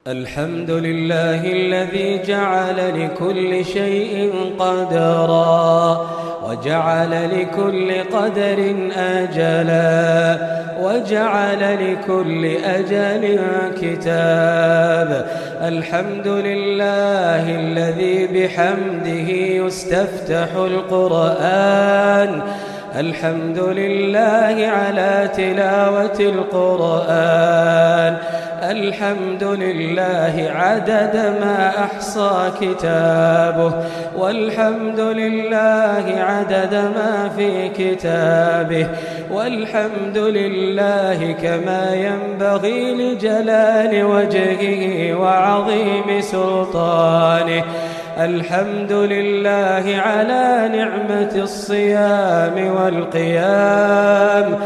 الحمد لله الذي جعل لكل شيء قدرا وجعل لكل قدر أجلا وجعل لكل أجل كتاب. الحمد لله الذي بحمده يستفتح القرآن. الحمد لله على تلاوة القرآن. الحمد لله عدد ما أحصى كتابه، والحمد لله عدد ما في كتابه، والحمد لله كما ينبغي لجلال وجهه وعظيم سلطانه. الحمد لله على نعمة الصيام والقيام.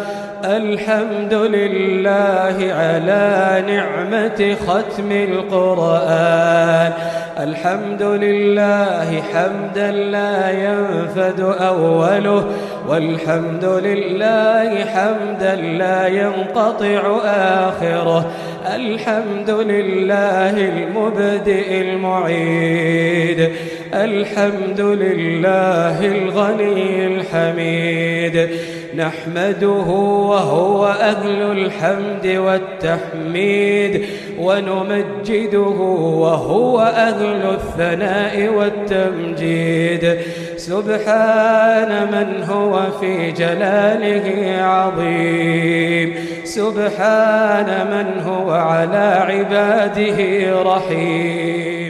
الحمد لله على نعمة ختم القرآن. الحمد لله حمدا لا ينفد أوله، والحمد لله حمدا لا ينقطع آخره. الحمد لله المبدئ المعيد. الحمد لله الغني الحميد. نحمده وهو أهل الحمد والتحميد، ونمجده وهو أهل الثناء والتمجيد. سبحان من هو في جلاله عظيم. سبحان من هو على عباده رحيم.